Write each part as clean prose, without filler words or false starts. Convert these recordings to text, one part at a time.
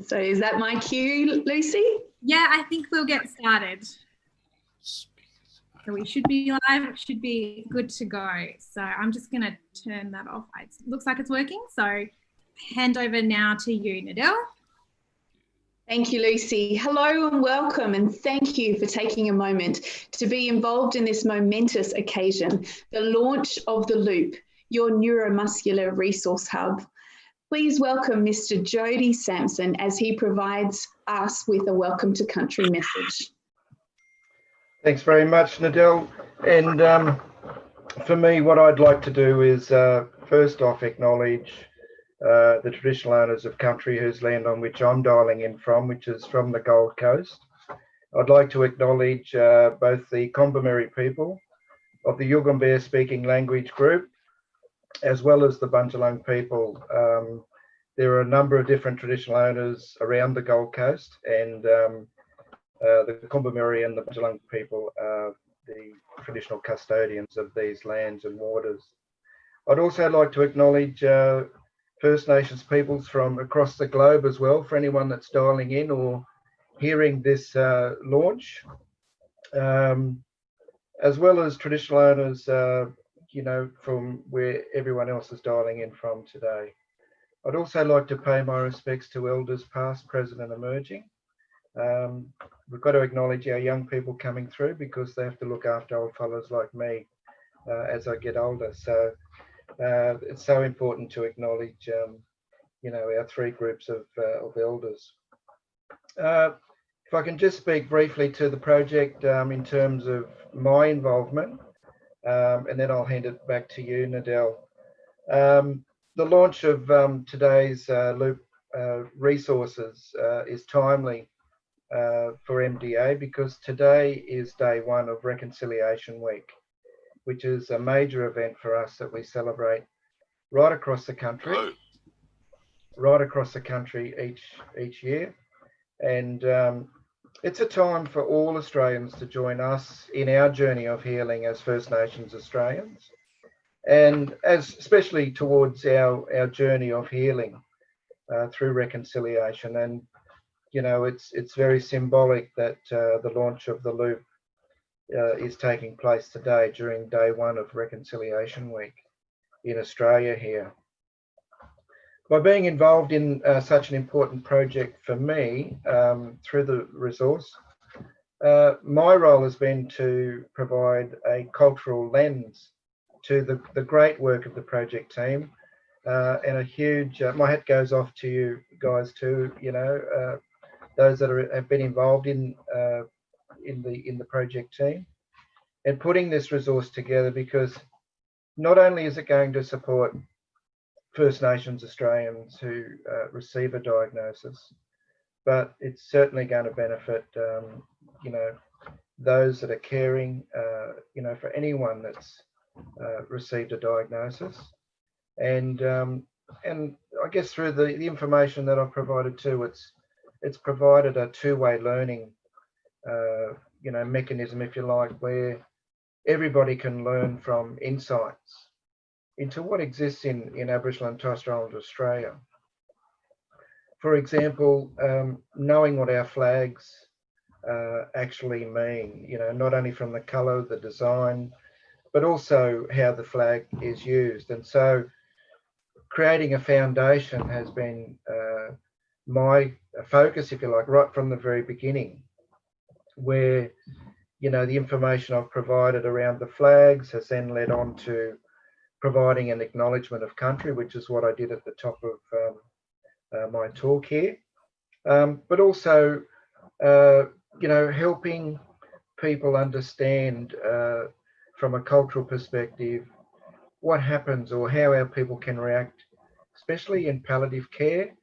So is that my cue, Lucy? Yeah, I think we'll get started. So we should be live, should be good to go. So I'm just going to turn that off. It looks like it's working. So hand over now to you, Nadell. Thank you, Lucy. Hello and welcome, and thank you for taking a moment to be involved in this momentous occasion, the launch of The Loop, your Neuromuscular Resource Hub. Please welcome Mr. Jody Sampson as he provides us with a welcome to country message. Thanks very much, Nadell. And for me, what I'd like to do is first off acknowledge the traditional owners of country whose land on which I'm dialing in from, which is from the Gold Coast. I'd like to acknowledge both the Kombumerri people of the Yugambeh speaking language group, as well as the Bundjalung people. There are a number of different traditional owners around the Gold Coast, and the Kombumerri and the Bundjalung people are the traditional custodians of these lands and waters. I'd also like to acknowledge First Nations peoples from across the globe as well, for anyone that's dialing in or hearing this launch, as well as traditional owners, you know, from where everyone else is dialing in from today. I'd also like to pay my respects to elders past, present and emerging. We've got to acknowledge our young people coming through because they have to look after old fellas like me as I get older. So it's so important to acknowledge, you know, our three groups of elders. If I can just speak briefly to the project in terms of my involvement, and then I'll hand it back to you, Nadell. The launch of today's Loop resources is timely for MDA because today is day one of Reconciliation Week, which is a major event for us that we celebrate right across the country, each year. And it's a time for all Australians to join us in our journey of healing as First Nations Australians, and especially towards our journey of healing through reconciliation. And you know, it's very symbolic that the launch of the Loop is taking place today during day one of Reconciliation Week in Australia here. By being involved in such an important project for me through the resource, my role has been to provide a cultural lens to the great work of the project team, and a huge, my hat goes off to you guys too, you know, those that have been involved in the project team and putting this resource together, because not only is it going to support First Nations Australians who receive a diagnosis, but it's certainly going to benefit, you know, those that are caring, you know, for anyone that's received a diagnosis. And I guess through the information that I've provided too, it's provided a two-way learning, you know, mechanism, if you like, where everybody can learn from insights into what exists in Aboriginal and Torres Strait Islander Australia. For example, knowing what our flags actually mean, you know, not only from the colour, the design, but also how the flag is used. And so creating a foundation has been my focus, if you like, right from the very beginning, where, you know, the information I've provided around the flags has then led on to providing an acknowledgement of country, which is what I did at the top of my talk here, but also, you know, helping people understand from a cultural perspective what happens or how our people can react, especially in palliative care,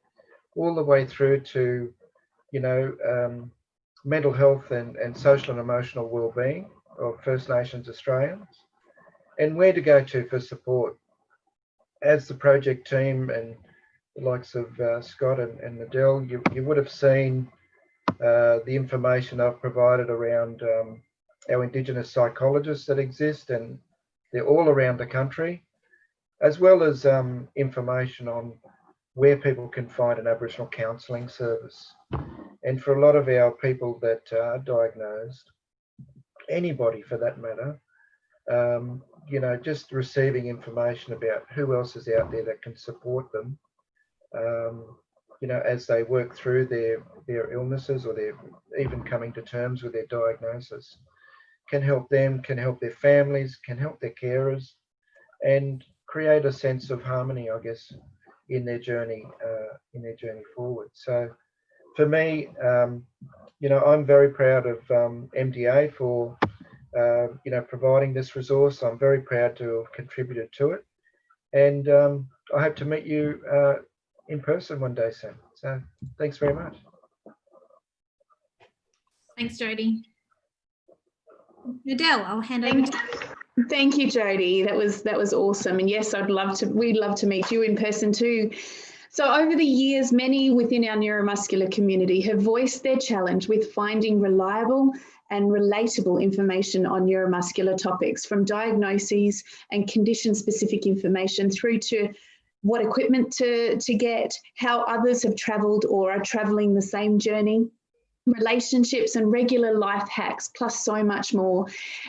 all the way through to, you know, mental health and social and emotional well-being of First Nations Australians, and where to go to for support. As the project team and the likes of Scott and Nadell, you would have seen the information I've provided around our Indigenous psychologists that exist, and they're all around the country, as well as information on where people can find an Aboriginal counselling service. And for a lot of our people that are diagnosed, anybody for that matter, you know, just receiving information about who else is out there that can support them, you know, as they work through their illnesses, or they're even coming to terms with their diagnosis, can help them, can help their families, can help their carers, and create a sense of harmony, I guess, in their journey forward. So for me, you know, I'm very proud of MDA for you know, providing this resource. I'm very proud to have contributed to it, and I hope to meet you in person one day soon. So thanks very much. Thanks, Jodie. Nadel, I'll hand over to you. Thank you, Jodie. That was awesome. And yes, we'd love to meet you in person too. So over the years, many within our neuromuscular community have voiced their challenge with finding reliable and relatable information on neuromuscular topics, from diagnoses and condition-specific information through to what equipment to get, how others have travelled or are travelling the same journey, relationships and regular life hacks, plus so much more.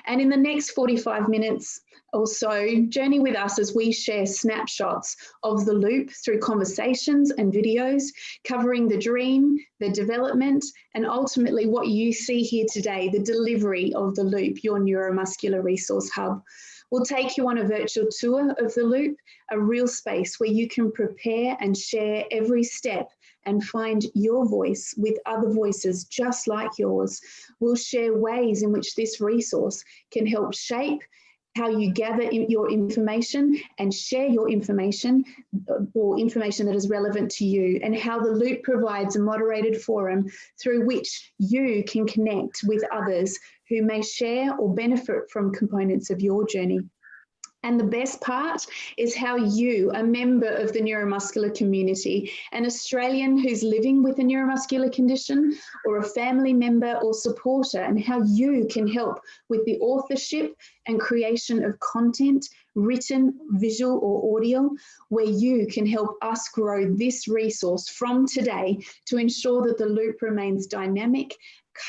And in the next 45 minutes or so, journey with us as we share snapshots of the loop through conversations and videos, covering the dream, the development, and ultimately what you see here today, the delivery of the loop, your Neuromuscular Resource Hub. We'll take you on a virtual tour of the loop, a real space where you can prepare and share every step and find your voice with other voices just like yours. We'll share ways in which this resource can help shape how you gather your information and share your information, or information that is relevant to you, and how the loop provides a moderated forum through which you can connect with others who may share or benefit from components of your journey. And the best part is how you, a member of the neuromuscular community, an Australian who's living with a neuromuscular condition, or a family member or supporter, and how you can help with the authorship and creation of content, written, visual or audio, where you can help us grow this resource from today to ensure that the loop remains dynamic,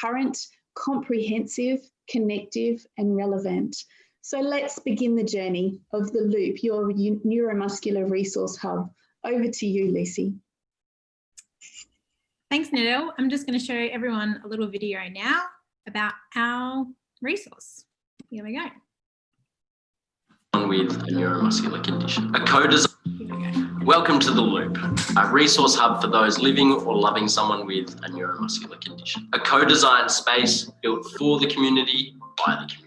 current, comprehensive, connective and relevant. So let's begin the journey of the loop, your Neuromuscular Resource Hub. Over to you, Lucy. Thanks, Nadel. I'm just going to show everyone a little video now about our resource. Here we go. With a neuromuscular condition. A co-design. Welcome to the Loop, a resource hub for those living or loving someone with a neuromuscular condition. A co-designed space built for the community, by the community.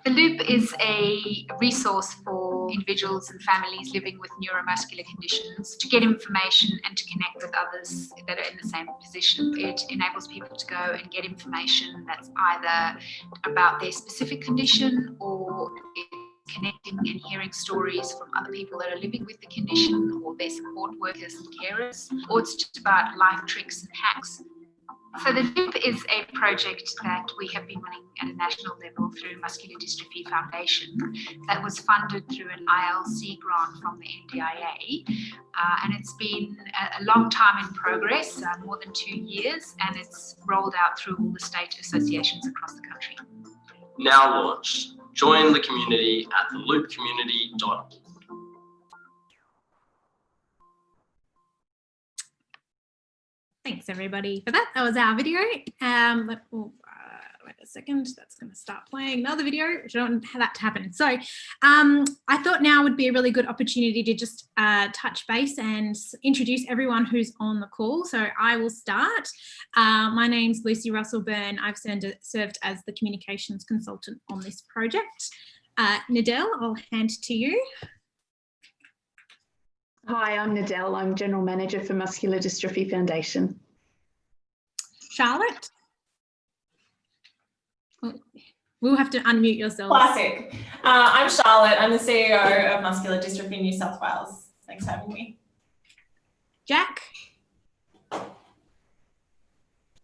The Loop is a resource for individuals and families living with neuromuscular conditions to get information and to connect with others that are in the same position. It enables people to go and get information that's either about their specific condition, or connecting and hearing stories from other people that are living with the condition, or their support workers and carers, or it's just about life tricks and hacks. So the Loop is a project that we have been running at a national level through Muscular Dystrophy Foundation that was funded through an ILC grant from the NDIA, and it's been a long time in progress, more than 2 years, and it's rolled out through all the state associations across the country. Now launched. Join the community at theloopcommunity.org. Thanks everybody for that. That was our video. Wait a second, that's going to start playing another video, which I don't want that to happen. So I thought now would be a really good opportunity to just touch base and introduce everyone who's on the call. So I will start. My name's Lucy Russell-Byrne. I've served as the communications consultant on this project. Nadel, I'll hand to you. Hi, I'm Nadel. I'm General Manager for Muscular Dystrophy Foundation. Charlotte? We'll have to unmute yourself. Classic. I'm Charlotte. I'm the CEO of Muscular Dystrophy New South Wales. Thanks for having me. Jack?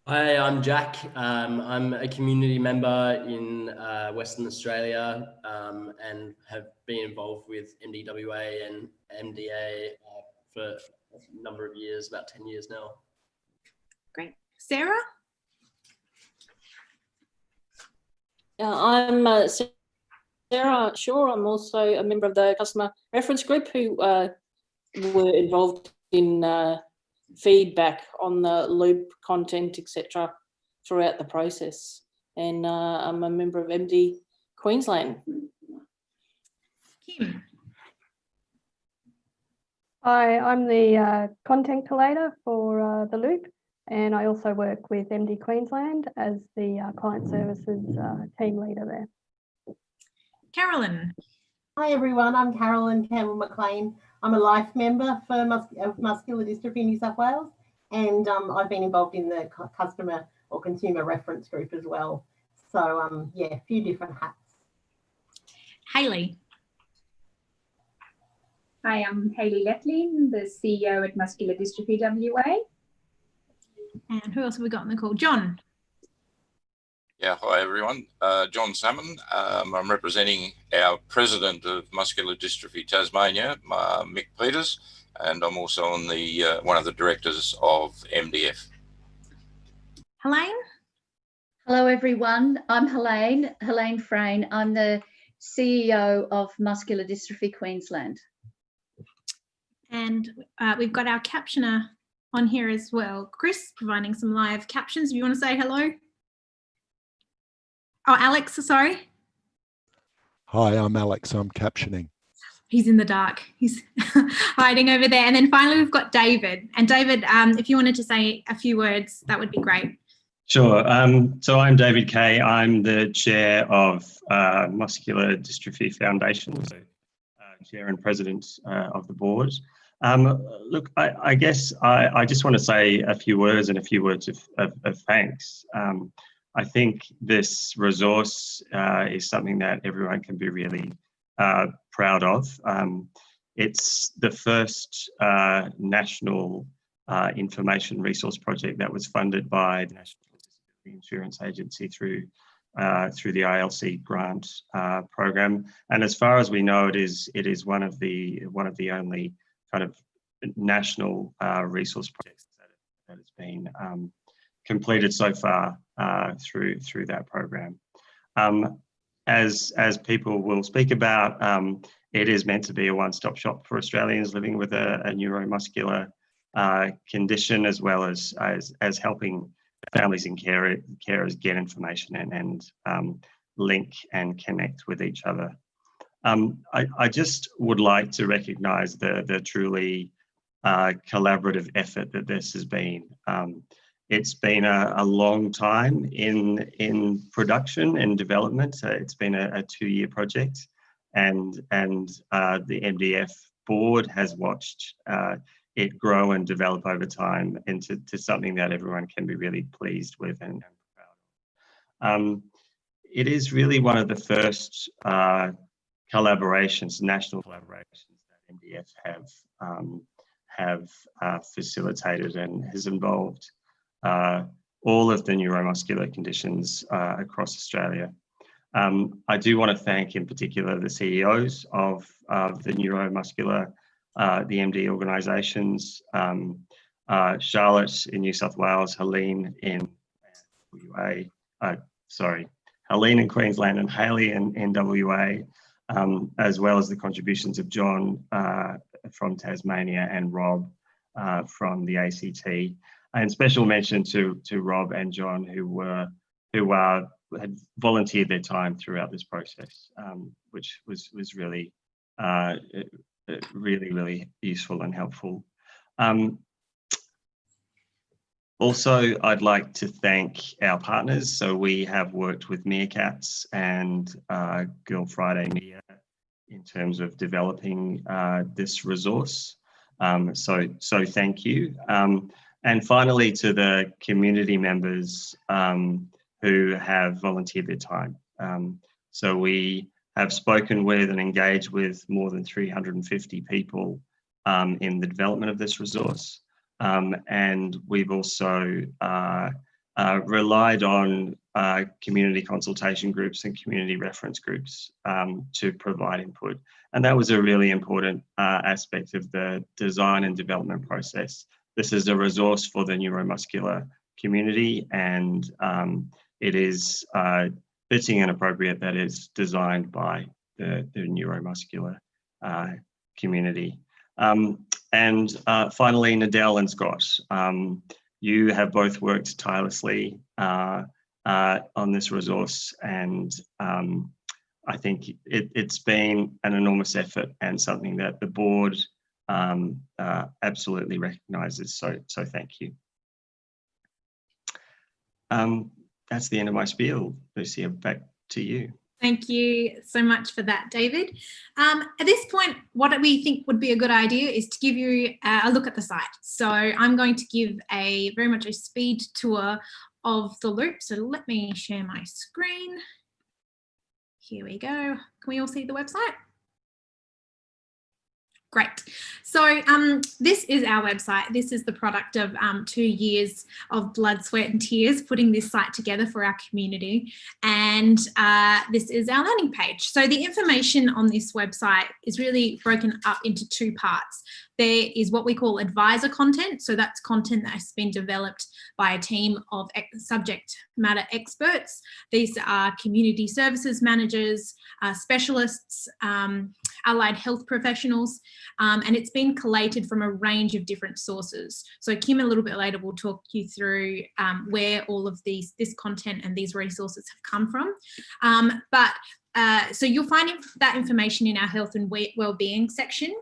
Hi, I'm Jack. I'm a community member in Western Australia and have been involved with MDWA and MDA for number of years, about 10 years now. Great. Sarah? I'm Sarah Shaw. I'm also a member of the customer reference group who were involved in feedback on the loop content, etc., throughout the process. And I'm a member of MD Queensland. Kim? Hi, I'm the content collator for the Loop, and I also work with MD Queensland as the client services team leader there. Carolyn? Hi everyone, I'm Carolyn Campbell-McLean. I'm a life member for Muscular Dystrophy New South Wales, and I've been involved in the customer or consumer reference group as well. So yeah, a few different hats. Hayley? Hi, I'm Hayley Lethlean, the CEO at Muscular Dystrophy WA. And who else have we got on the call? John? Yeah, hi everyone. John Salmon. I'm representing our president of Muscular Dystrophy Tasmania, Mick Peters, and I'm also on the one of the directors of MDF. Helene? Hello everyone. I'm Helene Frayne. I'm the CEO of Muscular Dystrophy Queensland. And we've got our captioner on here as well. Chris, providing some live captions. If you want to say hello. Oh, Alex, sorry. Hi, I'm Alex. I'm captioning. He's in the dark. He's hiding over there. And then finally, we've got David. And David, if you wanted to say a few words, that would be great. Sure. So I'm David Kay. I'm the chair of Muscular Dystrophy Foundation, so chair and president of the board. Look, I guess I just want to say a few words and a few words of thanks. I think this resource is something that everyone can be really proud of. It's the first national information resource project that was funded by the National Disability Insurance Agency through the ILC grant program. And as far as we know, it is one of the only kind of national resource projects that has been completed so far through that program. As people will speak about, it is meant to be a one-stop shop for Australians living with a neuromuscular condition, as well as helping families and carers get information and link and connect with each other. I just would like to recognise the truly collaborative effort that this has been. It's been a long time in production and development. It's been a 2-year project, and the MDF board has watched it grow and develop over time into something that everyone can be really pleased with and proud of. It is really one of the first collaborations, national collaborations that MDF have facilitated, and has involved all of the neuromuscular conditions across Australia. I do want to thank in particular the CEOs of the neuromuscular, the MD organisations, Charlotte in New South Wales, Helene in Helene in Queensland and Hayley in WA, as well as the contributions of John from Tasmania and Rob from the ACT. And special mention to Rob and John, who had volunteered their time throughout this process, which was really really useful and helpful. Also, I'd like to thank our partners. So we have worked with Meerkats and Girl Friday Media in terms of developing this resource. So thank you. And finally, to the community members who have volunteered their time. So we have spoken with and engaged with more than 350 people in the development of this resource. And we've also relied on community consultation groups and community reference groups to provide input. And that was a really important aspect of the design and development process. This is a resource for the neuromuscular community, and it is fitting and appropriate that it's designed by the neuromuscular community. And finally, Nadell and Scott, you have both worked tirelessly on this resource, and I think it's been an enormous effort and something that the board absolutely recognises. So thank you. That's the end of my spiel. Lucia, back to you. Thank you so much for that, David. At this point, what we think would be a good idea is to give you a look at the site. So I'm going to give very much a speed tour of the loop. So let me share my screen. Here we go. Can we all see the website? Great. So this is our website. This is the product of 2 years of blood, sweat and tears putting this site together for our community. And this is our landing page. So the information on this website is really broken up into 2 parts. There is what we call advisor content. So that's content that has been developed by a team of subject matter experts. These are community services managers, specialists, allied health professionals, and it's been collated from a range of different sources. So Kim a little bit later will talk you through where all of this content and these resources have come from. So you'll find that information in our health and wellbeing section.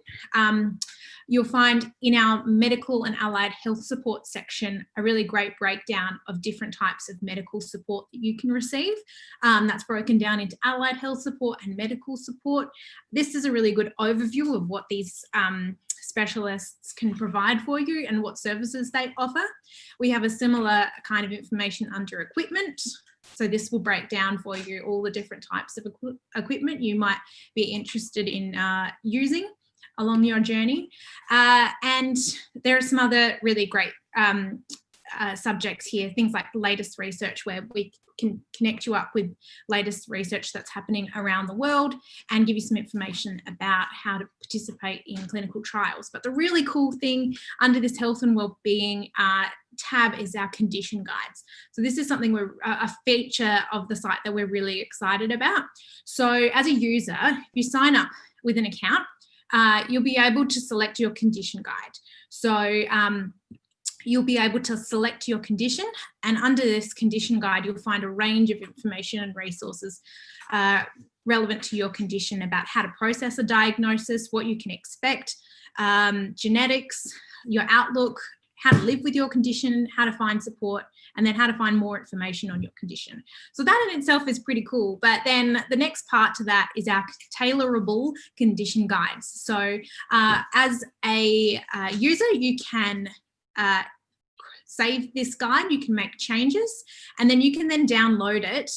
You'll find in our medical and allied health support section a really great breakdown of different types of medical support that you can receive. That's broken down into allied health support and medical support. This is a really good overview of what these specialists can provide for you and what services they offer. We have a similar kind of information under equipment. So this will break down for you all the different types of equipment you might be interested in using along your journey. And there are some other really great subjects here, things like the latest research, where we can connect you up with latest research that's happening around the world and give you some information about how to participate in clinical trials. But the really cool thing under this health and wellbeing tab is our condition guides. So this is something a feature of the site that we're really excited about. So as a user, if you sign up with an account, you'll be able to select your condition guide. So you'll be able to select your condition, and under this condition guide, you'll find a range of information and resources relevant to your condition about how to process a diagnosis, what you can expect, genetics, your outlook, how to live with your condition, how to find support, and then how to find more information on your condition. So that in itself is pretty cool. But then the next part to that is our tailorable condition guides. So as a user, you can save this guide, you can make changes, and then you can then download it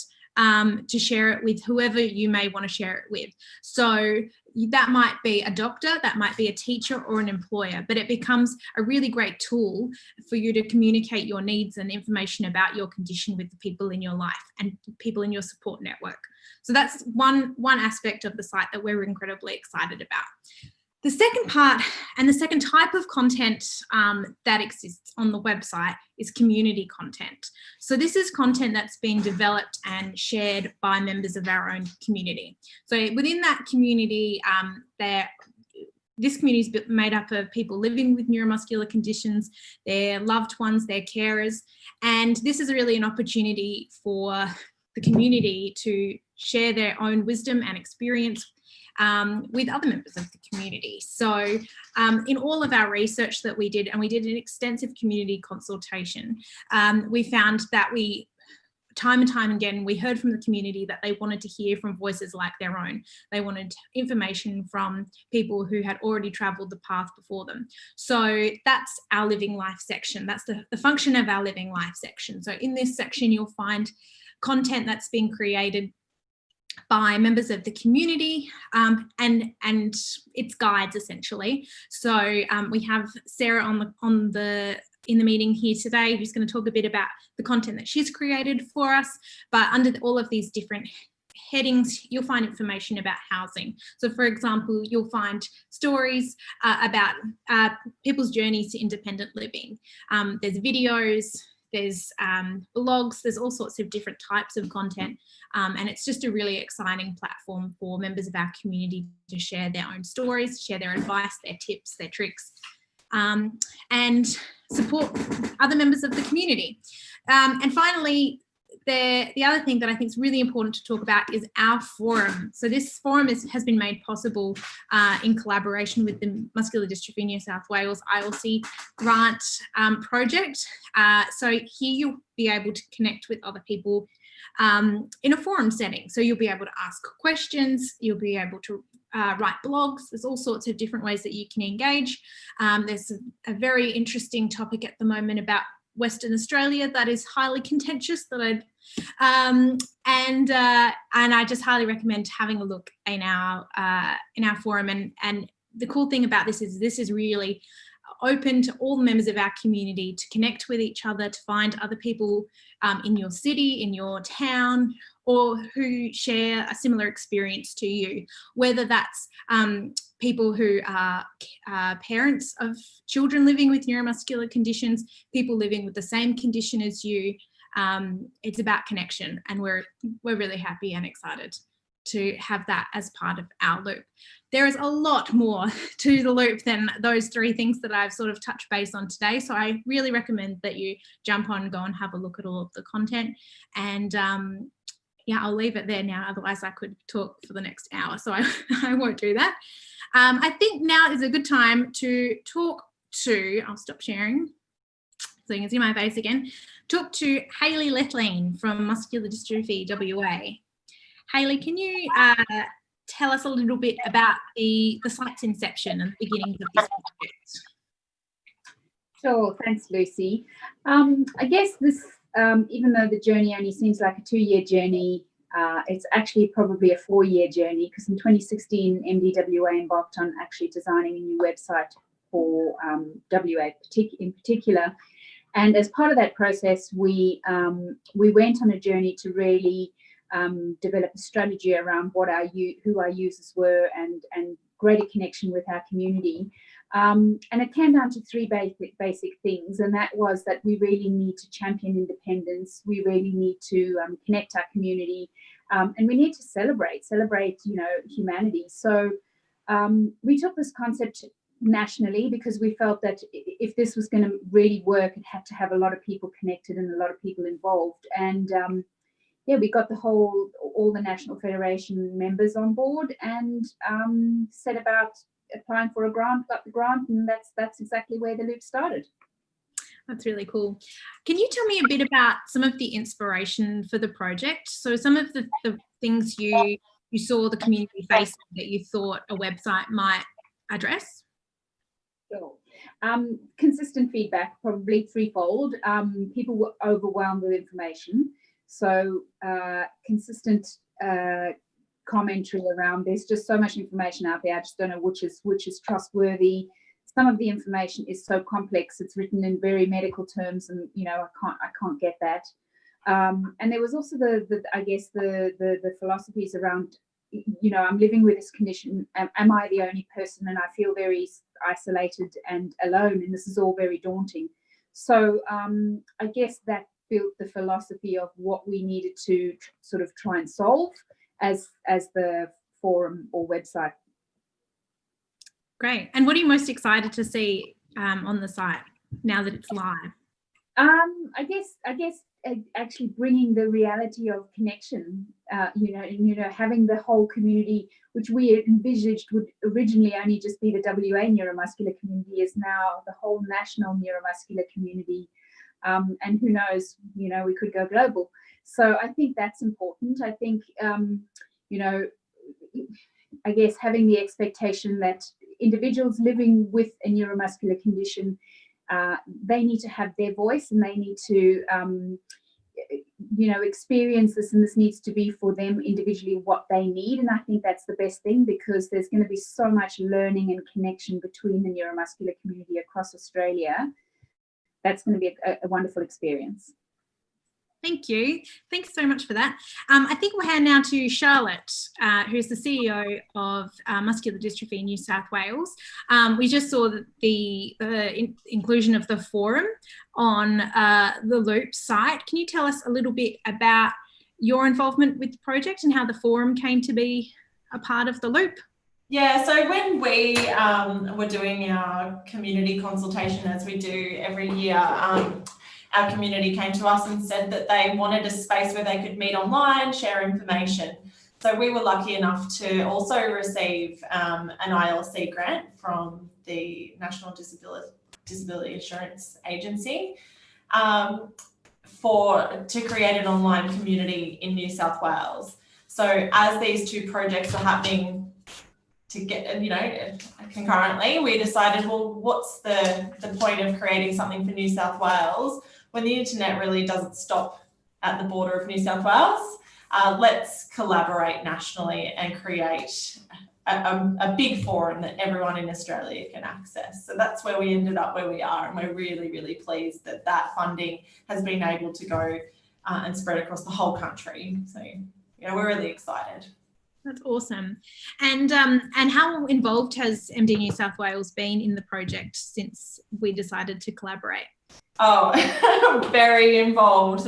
to share it with whoever you may want to share it with. So that might be a doctor, that might be a teacher or an employer, but it becomes a really great tool for you to communicate your needs and information about your condition with the people in your life and people in your support network. So that's one aspect of the site that we're incredibly excited about. The second part and the second type of content that exists on the website is community content. So this is content that's been developed and shared by members of our own community. So within that community, this community is made up of people living with neuromuscular conditions, their loved ones, their carers, and this is really an opportunity for the community to share their own wisdom and experience with other members of the community. So in all of our research that we did, and we did an extensive community consultation, we found that time and time again, we heard from the community that they wanted to hear from voices like their own. They wanted information from people who had already travelled the path before them. So that's our living life section. That's the function of our living life section. So in this section, you'll find content that's been created by members of the community and it's guides essentially. So we have Sarah on the in the meeting here today who's going to talk a bit about the content that she's created for us. But under all of these different headings, you'll find information about housing. So for example, you'll find stories about people's journeys to independent living. There's videos, there's blogs, there's all sorts of different types of content. And it's just a really exciting platform for members of our community to share their own stories, share their advice, their tips, their tricks, and support other members of the community. And finally, the other thing that I think is really important to talk about is our forum. So this forum has been made possible in collaboration with the Muscular Dystrophy New South Wales ILC grant project. So here you'll be able to connect with other people in a forum setting. So you'll be able to ask questions, you'll be able to write blogs. There's all sorts of different ways that you can engage. There's a very interesting topic at the moment about Western Australia that is highly contentious and I just highly recommend having a look in our forum. And the cool thing about this is really open to all the members of our community to connect with each other, to find other people in your city, in your town, or who share a similar experience to you, whether that's people who are parents of children living with neuromuscular conditions, people living with the same condition as you. It's about connection, and we're really happy and excited to have that as part of our loop. There is a lot more to the loop than those three things that I've sort of touched base on today. So I really recommend that you jump on, go and have a look at all of the content. And yeah, I'll leave it there now. Otherwise I could talk for the next hour. So I won't do that. I think now is a good time to talk to, I'll stop sharing so you can see my face again, talk to Hayley Lethleen from Muscular Dystrophy WA. Hayley, can you tell us a little bit about the site's inception and the beginnings of this project? Sure, thanks, Lucy. I guess this, even though the journey only seems like a 2-year journey, it's actually probably a 4-year journey, because in 2016, MDWA embarked on actually designing a new website for WA in particular. And as part of that process, we went on a journey to really develop a strategy around who our users were and greater connection with our community. And it came down to 3 basic things, and that was that we really need to champion independence, we really need to connect our community, and we need to celebrate humanity. So we took this concept nationally, because we felt that if this was going to really work, it had to have a lot of people connected and a lot of people involved. And yeah, we got all the National Federation members on board and set about applying for a grant, got the grant, and that's exactly where the loop started. That's really cool. Can you tell me a bit about some of the inspiration for the project? So some of the things you saw the community facing that you thought a website might address? Sure. Consistent feedback, probably threefold. People were overwhelmed with information. So consistent commentary around there's just so much information out there. I just don't know which is trustworthy. Some of the information is so complex, it's written in very medical terms, and I can't get that. And there was also the philosophies around, I'm living with this condition. Am I the only person? And I feel very isolated and alone, and this is all very daunting. So I guess that built the philosophy of what we needed to sort of try and solve as the forum or website. Great. And what are you most excited to see on the site now that it's live? I guess actually bringing the reality of connection, having the whole community, which we envisaged would originally only just be the WA neuromuscular community, is now the whole national neuromuscular community. And who knows, we could go global. So I think that's important. I think, I guess having the expectation that individuals living with a neuromuscular condition, they need to have their voice, and they need to, experience this, and this needs to be for them individually what they need. And I think that's the best thing, because there's going to be so much learning and connection between the neuromuscular community across Australia. that's going to be a wonderful experience. Thank you. Thanks so much for that. I think we'll hand now to Charlotte, who's the CEO of Muscular Dystrophy in New South Wales. We just saw that the inclusion of the forum on the Loop site. Can you tell us a little bit about your involvement with the project and how the forum came to be a part of the Loop? Yeah, so when we were doing our community consultation, as we do every year, our community came to us and said that they wanted a space where they could meet online, share information. So we were lucky enough to also receive an ILC grant from the National Disability Insurance Agency to create an online community in New South Wales. So as these two projects were happening concurrently, we decided, well, what's the point of creating something for New South Wales when the internet really doesn't stop at the border of New South Wales? Let's collaborate nationally and create a big forum that everyone in Australia can access. So that's where we ended up where we are, and we're really, really pleased that that funding has been able to go and spread across the whole country. So, we're really excited. That's awesome. And how involved has MD New South Wales been in the project since we decided to collaborate? Oh, very involved.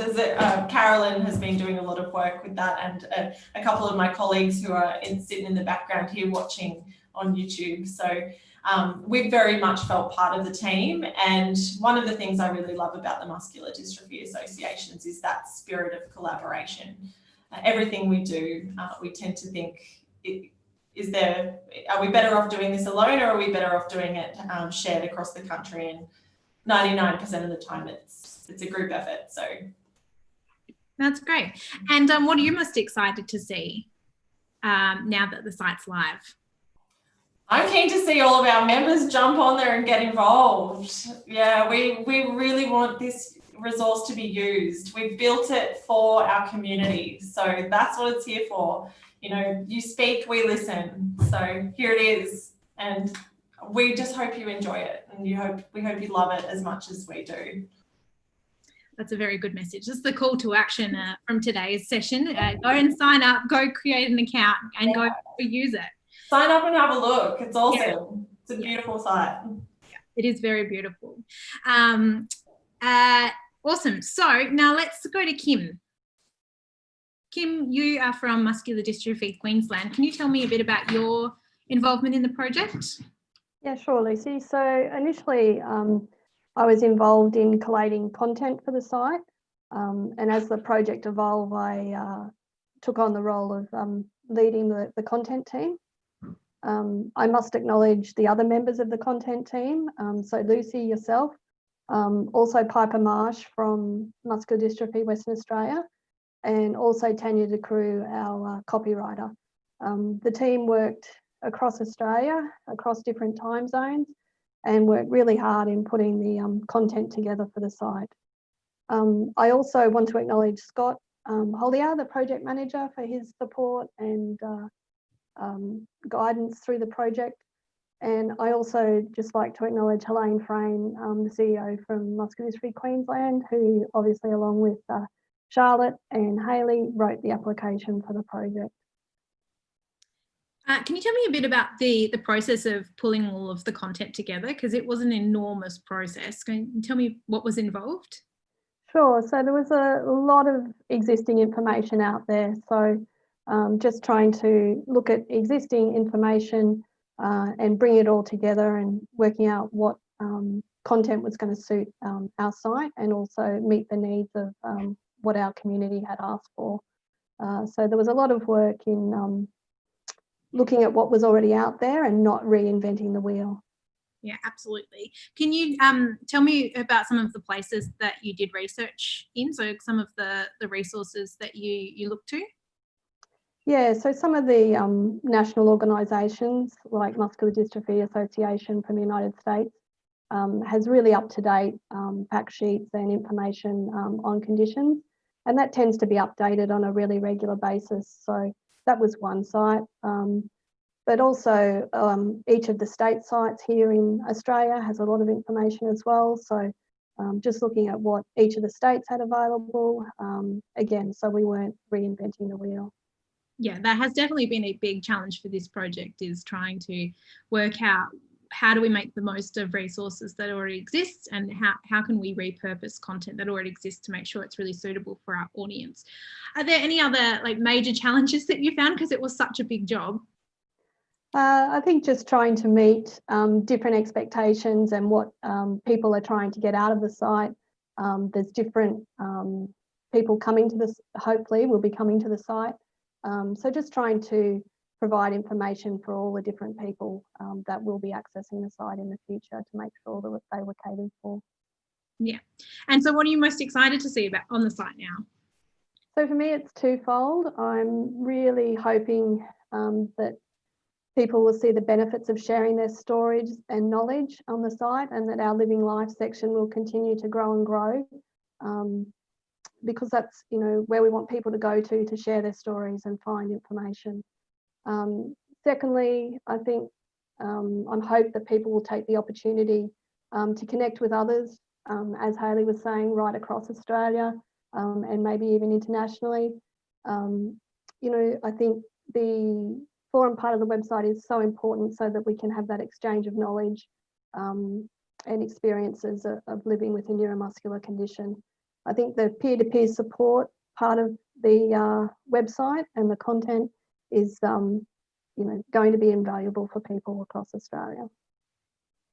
Carolyn has been doing a lot of work with that, and a couple of my colleagues who are sitting in the background here watching on YouTube. So we've very much felt part of the team. And one of the things I really love about the Muscular Dystrophy Associations is that spirit of collaboration. Everything we do, we tend to think, are we better off doing this alone, or are we better off doing it shared across the country? And 99% of the time it's a group effort. So that's great. And what are you most excited to see now that the site's live? I'm keen to see all of our members jump on there and get involved. Yeah, we really want this resource to be used. We've built it for our community, so that's what it's here for. You speak, we listen. So here it is, and we just hope you enjoy it, and we hope you love it as much as we do. That's a very good message. That's the call to action from today's session. Go and sign up, go create an account, and go use it. Sign up and have a look. It's awesome. Yeah. It's a beautiful site. Yeah, it is very beautiful. Awesome. So now let's go to Kim. Kim, you are from Muscular Dystrophy Queensland. Can you tell me a bit about your involvement in the project? Yeah, sure, Lucy. So initially, I was involved in collating content for the site. And as the project evolved, I took on the role of leading the content team. I must acknowledge the other members of the content team. So Lucy, yourself, also Piper Marsh from Muscular Dystrophy Western Australia, and also Tanya DeCrew, our copywriter. The team worked across Australia, across different time zones, and worked really hard in putting the content together for the site. I also want to acknowledge Scott Hollier, the project manager, for his support and guidance through the project. And I also just like to acknowledge Helene Frayne, the CEO from Muscular Dystrophy Queensland, who obviously, along with Charlotte and Hayley, wrote the application for the project. Can you tell me a bit about the process of pulling all of the content together? Because it was an enormous process. Can you tell me what was involved? Sure. So there was a lot of existing information out there. So just trying to look at existing information and bring it all together and working out what content was going to suit our site and also meet the needs of what our community had asked for. So there was a lot of work in looking at what was already out there and not reinventing the wheel. Yeah, absolutely. Can you tell me about some of the places that you did research in? So some of the resources that you looked to? Yeah, so some of the national organisations like Muscular Dystrophy Association from the United States has really up-to-date fact sheets and information on conditions, and that tends to be updated on a really regular basis. So that was one site, but also each of the state sites here in Australia has a lot of information as well. So just looking at what each of the states had available, again, so we weren't reinventing the wheel. Yeah, that has definitely been a big challenge for this project, is trying to work out how do we make the most of resources that already exist, and how can we repurpose content that already exists to make sure it's really suitable for our audience. Are there any other like major challenges that you found, because it was such a big job? I think just trying to meet different expectations and what people are trying to get out of the site. There's different people coming to this, hopefully will be coming to the site. So just trying to provide information for all the different people that will be accessing the site in the future to make sure that they were catered for. Yeah. And so what are you most excited to see about on the site now? So for me, it's twofold. I'm really hoping that people will see the benefits of sharing their stories and knowledge on the site, and that our Living Life section will continue to grow and grow, because that's, you know, where we want people to go to share their stories and find information. Secondly, I think I hope that people will take the opportunity to connect with others, as Hayley was saying, right across Australia, and maybe even internationally. You know, I think the forum part of the website is so important so that we can have that exchange of knowledge and experiences of living with a neuromuscular condition. I think the peer-to-peer support part of the website and the content is you know, going to be invaluable for people across Australia.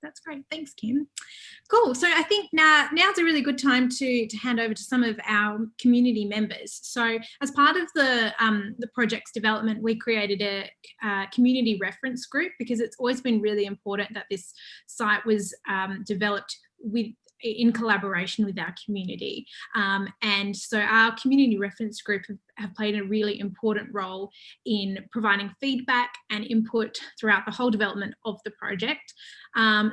That's great. Thanks, Kim. Cool. So I think now's a really good time to hand over to some of our community members. So as part of the project's development, we created a community reference group, because it's always been really important that this site was developed in collaboration with our community. And so our community reference group have played a really important role in providing feedback and input throughout the whole development of the project.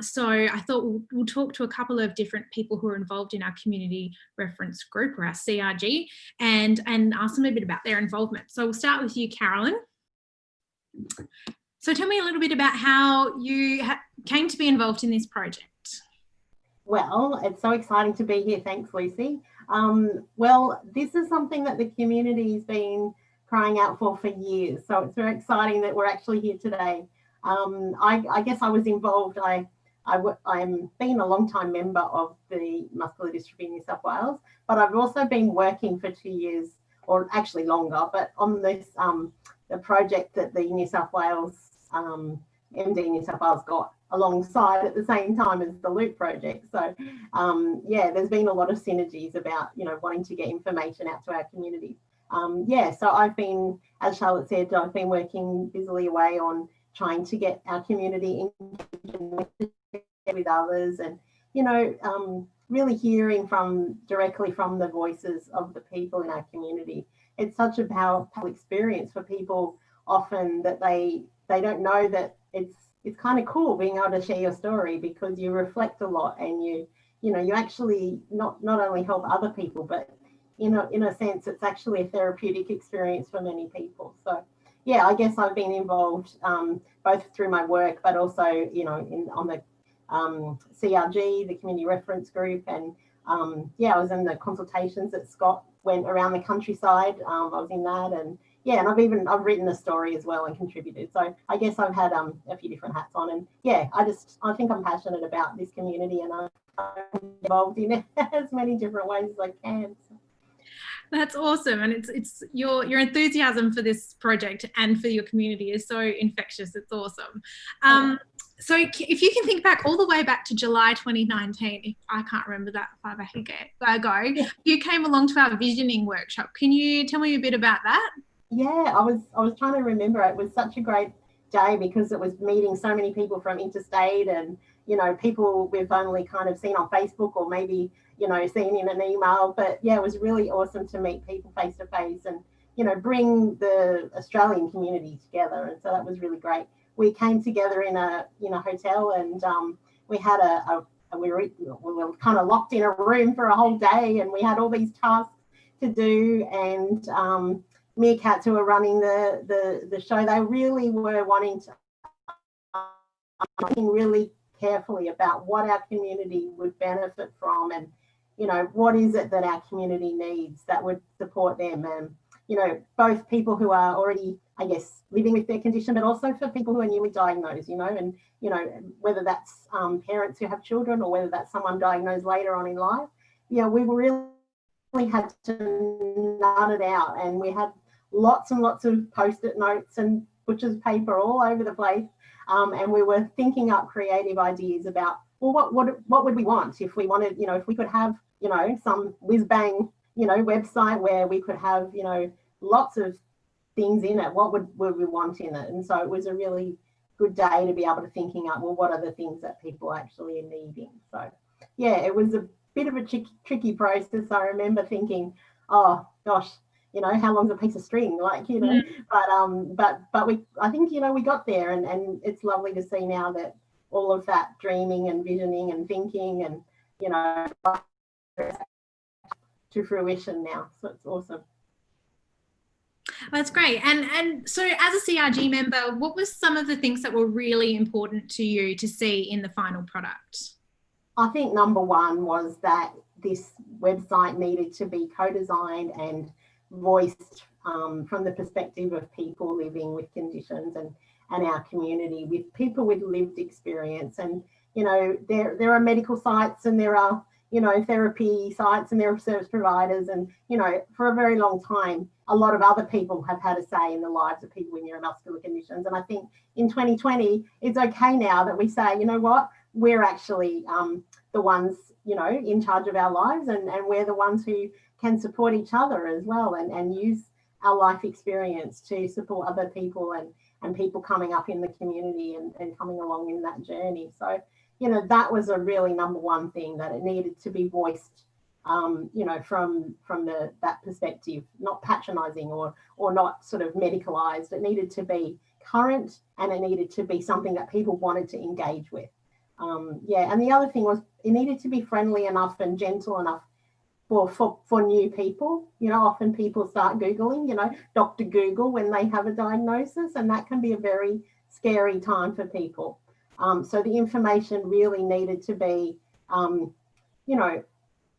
So I thought we'll talk to a couple of different people who are involved in our community reference group, or our CRG, and ask them a bit about their involvement. So we'll start with you, Carolyn. So tell me a little bit about how you came to be involved in this project. Well, it's so exciting to be here. Thanks, Lucy. Well, this is something that the community's been crying out for years. So it's very exciting that we're actually here today. I guess I was involved. I'm been a long time member of the Muscular Dystrophy New South Wales, but I've also been working for 2 years, or actually longer, but on this the project that the New South Wales MD New South Wales got alongside at the same time as the Loop project. So yeah, there's been a lot of synergies about, you know, wanting to get information out to our community. Yeah, so I've been, as Charlotte said, I've been working busily away on trying to get our community engaged with others, and, you know, really hearing directly from the voices of the people in our community. It's such a powerful experience for people often that they don't know that it's kind of cool being able to share your story, because you reflect a lot, and you know, you actually not only help other people, but, you know, in a sense, it's actually a therapeutic experience for many people. So yeah, I guess I've been involved both through my work, but also, you know, on the CRG, the community reference group, and yeah, I was in the consultations that Scott went around the countryside. I was in that, and yeah, and I've written a story as well and contributed. So I guess I've had a few different hats on, and yeah, I think I'm passionate about this community, and I'm involved in it as many different ways as I can. So. That's awesome, and it's your enthusiasm for this project and for your community is so infectious. It's awesome. So if you can think back all the way back to July 2019, I can't remember that far back ago, you came along to our visioning workshop. Can you tell me a bit about that? Yeah, I was trying to remember. It was such a great day because it was meeting so many people from interstate, and, you know, people we've only kind of seen on Facebook or maybe, you know, seen in an email. But yeah, it was really awesome to meet people face to face and, you know, bring the Australian community together. And so that was really great. We came together in a hotel, and we had we were kind of locked in a room for a whole day, and we had all these tasks to do, and Meerkats, who were running the show, they really were wanting to think really carefully about what our community would benefit from, and you know, what is it that our community needs that would support them? You know, both people who are already, I guess, living with their condition, but also for people who are newly diagnosed, you know, and, you know, whether that's parents who have children or whether that's someone diagnosed later on in life. You know, we really had to nut it out, and we had lots and lots of post-it notes and butcher's paper all over the place. And we were thinking up creative ideas about, well, what would we want if we wanted, you know, if we could have, you know, some whiz-bang, you know, website where we could have, you know, lots of things in it, what would we want in it? And so it was a really good day to be able to thinking up, well, what are the things that people actually are needing? So yeah, it was a bit of a tricky process. I remember thinking, oh gosh, you know, how long's a piece of string, like, you know, but we, I think, you know, we got there, and it's lovely to see now that all of that dreaming and visioning and thinking and, you know, to fruition now. So it's awesome. That's great. And so as a CRG member, what was some of the things that were really important to you to see in the final product? I think number one was that this website needed to be co-designed and voiced from the perspective of people living with conditions and our community, with people with lived experience. And, you know, there are medical sites, and there are, you know, therapy sites, and there are service providers. And, you know, for a very long time, a lot of other people have had a say in the lives of people with neuromuscular conditions. And I think in 2020, it's okay now that we say, you know what, we're actually the ones, you know, in charge of our lives, and we're the ones who can support each other as well, and use our life experience to support other people and people coming up in the community and coming along in that journey. So, you know, that was a really number one thing, that it needed to be voiced, you know, from that perspective, not patronising or not sort of medicalised. It needed to be current, and it needed to be something that people wanted to engage with. Yeah, and the other thing was it needed to be friendly enough and gentle enough for new people. You know, often people start Googling, you know, Dr. Google when they have a diagnosis, and that can be a very scary time for people. So the information really needed to be, you know,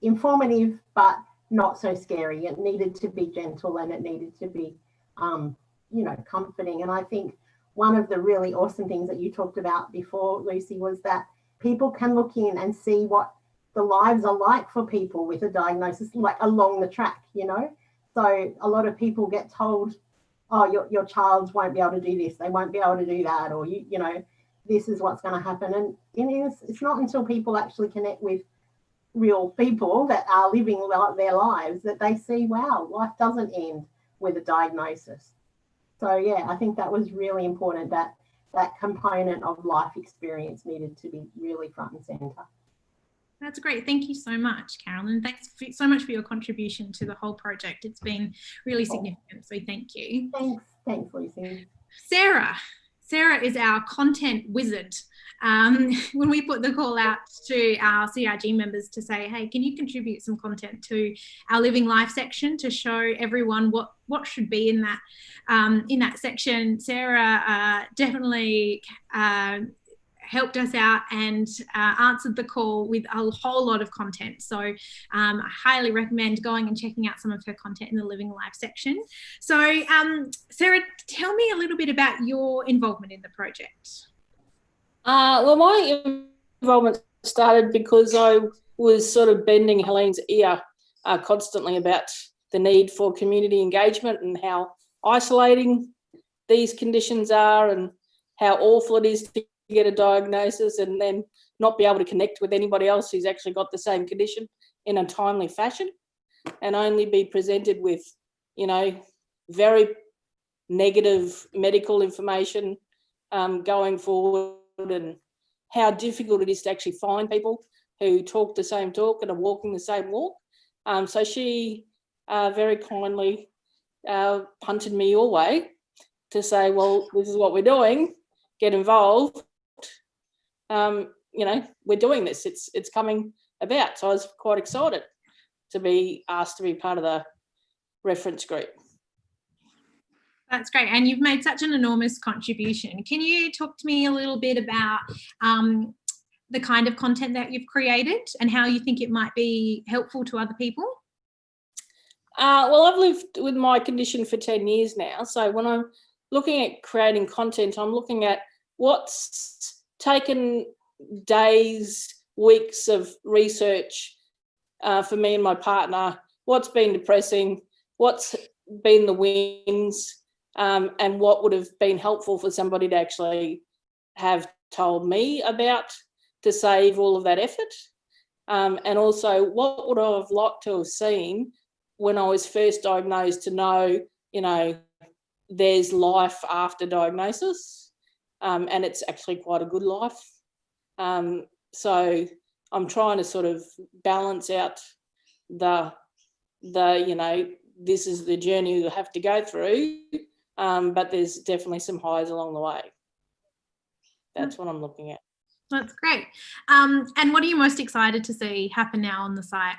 informative, but not so scary. It needed to be gentle, and it needed to be, you know, comforting. And I think one of the really awesome things that you talked about before, Lucy, was that people can look in and see what the lives are like for people with a diagnosis, like along the track, you know. So a lot of people get told, oh, your child won't be able to do this, they won't be able to do that, or you know, this is what's going to happen. And it's not until people actually connect with real people that are living their lives that they see, wow, life doesn't end with a diagnosis. So yeah, I think that was really important, that component of life experience needed to be really front and centre. That's great. Thank you so much, Carolyn. Thanks so much for your contribution to the whole project. It's been really significant, so thank you. Thanks, Lucy. Sarah is our content wizard. When we put the call out to our CRG members to say, hey, can you contribute some content to our Living Life section to show everyone what should be in that section, Sarah definitely helped us out and answered the call with a whole lot of content. So I highly recommend going and checking out some of her content in the Living Life section. So Sarah, tell me a little bit about your involvement in the project. Well, my involvement started because I was sort of bending Helene's ear constantly about the need for community engagement and how isolating these conditions are, and how awful it is to get a diagnosis and then not be able to connect with anybody else who's actually got the same condition in a timely fashion, and only be presented with, you know, very negative medical information going forward, and how difficult it is to actually find people who talk the same talk and are walking the same walk. So she very kindly punted me your way to say, well, this is what we're doing, get involved. You know, we're doing this, it's coming about. So I was quite excited to be asked to be part of the reference group. That's great. And you've made such an enormous contribution. Can you talk to me a little bit about the kind of content that you've created and how you think it might be helpful to other people? Well, I've lived with my condition for 10 years now. So when I'm looking at creating content, I'm looking at what's taken days, weeks of research for me and my partner, what's been depressing, what's been the wins, and what would have been helpful for somebody to actually have told me about to save all of that effort. And also, what would I have liked to have seen when I was first diagnosed to know, you know, there's life after diagnosis, and it's actually quite a good life. So I'm trying to sort of balance out the you know, this is the journey you'll have to go through, but there's definitely some highs along the way. That's what I'm looking at. That's great. And what are you most excited to see happen now on the site?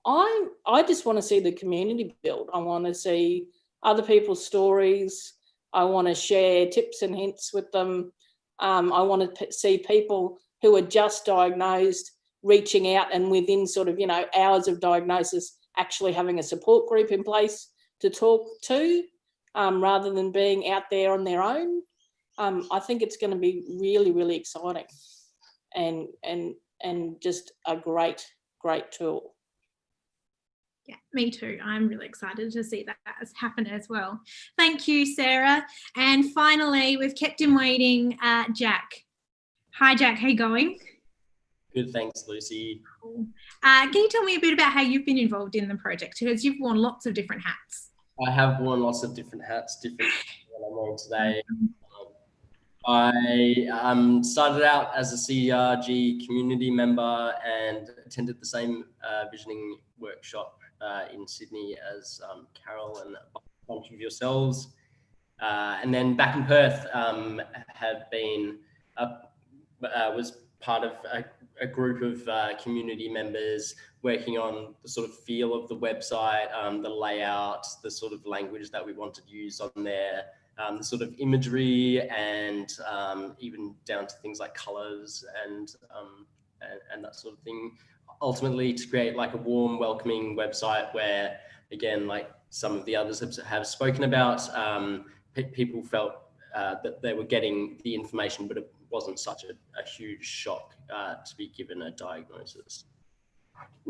I just want to see the community build. I want to see other people's stories. I want to share tips and hints with them. I want to see people who are just diagnosed reaching out, and within sort of, you know, hours of diagnosis, actually having a support group in place to talk to, rather than being out there on their own. I think it's going to be really, really exciting and just a great tool. Yeah, me too. I'm really excited to see that happen as well. Thank you, Sarah. And finally, we've kept him waiting, Jack. Hi, Jack. How you going? Good, thanks, Lucy. Cool. Can you tell me a bit about how you've been involved in the project? Because you've worn lots of different hats. I have worn lots of different hats, different than I'm wearing today. I started out as a CERG community member and attended the same visioning workshop in Sydney as Carol and a bunch of yourselves. And then back in Perth, have been was part of a group of community members working on the sort of feel of the website, the layout, the sort of language that we wanted to use on there, the sort of imagery, and even down to things like colors and that sort of thing. Ultimately, to create like a warm, welcoming website where, again, like some of the others have spoken about, people felt that they were getting the information, but it wasn't such a huge shock to be given a diagnosis.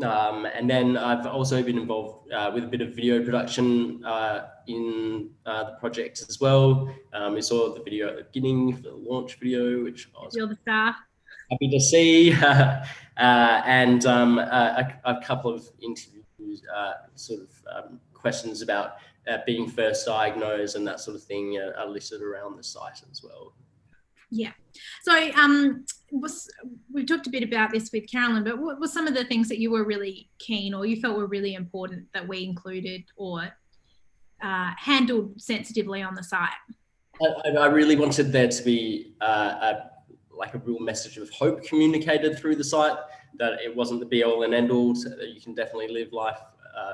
And then I've also been involved with a bit of video production in the project as well. We saw the video at the beginning for the launch video, which I was You're the star. Happy to see, and a couple of interviews, sort of questions about being first diagnosed and that sort of thing are listed around the site as well. Yeah. So we've talked a bit about this with Carolyn, but what were some of the things that you were really keen or you felt were really important that we included or handled sensitively on the site? I really wanted there to be like a real message of hope communicated through the site, that it wasn't the be all and end all, so that you can definitely live life,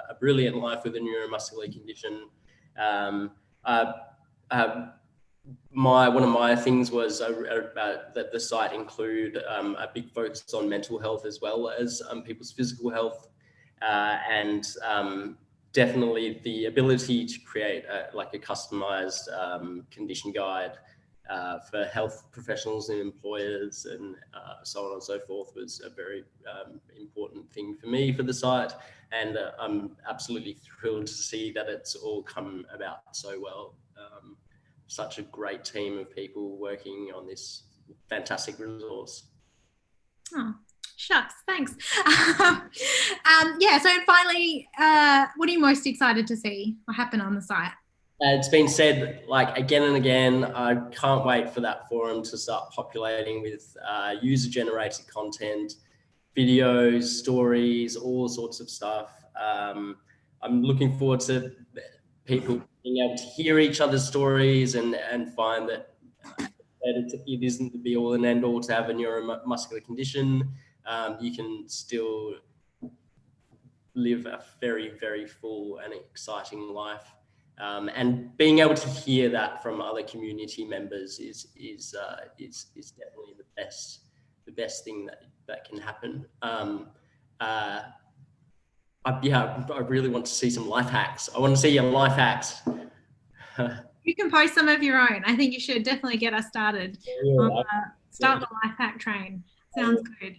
a brilliant life with a neuromuscular condition. One of my things was that the site include a big focus on mental health as well as people's physical health, and definitely the ability to create like a customized condition guide for health professionals and employers and so on and so forth was a very important thing for me for the site. And I'm absolutely thrilled to see that it's all come about so well. Such a great team of people working on this fantastic resource. Oh, shucks, thanks. Yeah, so finally, what are you most excited to see what happen on the site? It's been said like again and again, I can't wait for that forum to start populating with user-generated content, videos, stories, all sorts of stuff. I'm looking forward to people being able to hear each other's stories and find that it isn't the be all and end all to have a neuromuscular condition. You can still live a very, very full and exciting life. And being able to hear that from other community members is definitely the best the best thing that can happen. I really want to see some life hacks. I want to see your life hacks. You can post some of your own. I think you should definitely get us started. Start the life hack train. Sounds good.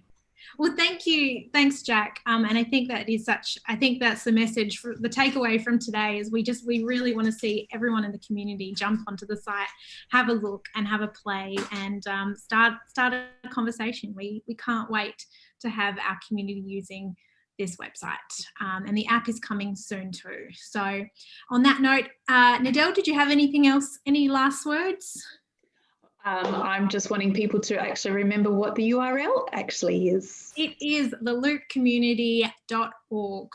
Well, thank you. Thanks, Jack. And I think I think that's the message, the takeaway from today is we really want to see everyone in the community jump onto the site, have a look and have a play and start a conversation. We can't wait to have our community using this website, and the app is coming soon too. So on that note, Nadell, did you have anything else, any last words? I'm just wanting people to actually remember what the URL actually is. It is theloopcommunity.org.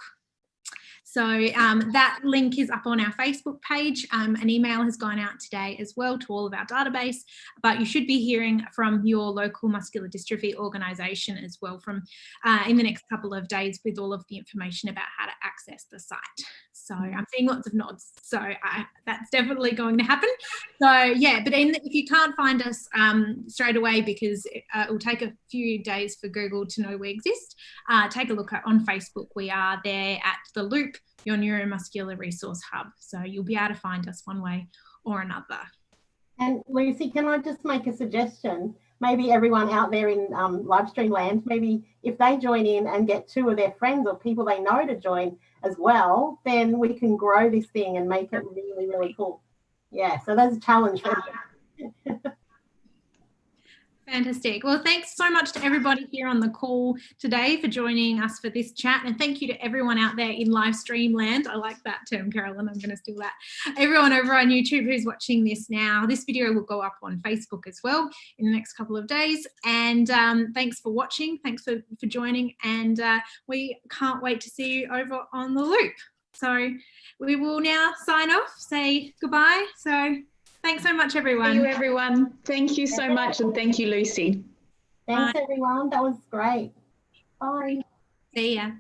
So that link is up on our Facebook page. An email has gone out today as well to all of our database, but you should be hearing from your local muscular dystrophy organisation as well from in the next couple of days with all of the information about how to access the site. So I'm seeing lots of nods. So that's definitely going to happen. So yeah, but if you can't find us straight away because it will take a few days for Google to know we exist, take a look on Facebook. We are there at The Loop, your Neuromuscular Resource Hub. So you'll be able to find us one way or another. And Lucy, can I just make a suggestion? Maybe everyone out there in live stream land, maybe if they join in and get 2 of their friends or people they know to join as well, then we can grow this thing and make it really, really cool. Yeah, so that's a challenge for everyone. Fantastic. Well, thanks so much to everybody here on the call today for joining us for this chat. And thank you to everyone out there in live stream land. I like that term, Carolyn. I'm going to steal that. Everyone over on YouTube who's watching this now. This video will go up on Facebook as well in the next couple of days. And thanks for watching. Thanks for joining. And we can't wait to see you over on The Loop. So we will now sign off, say goodbye. So thanks so much, everyone. Thank you, everyone. Thank you so much. And thank you, Lucy. Thanks, everyone. That was great. Bye. See ya.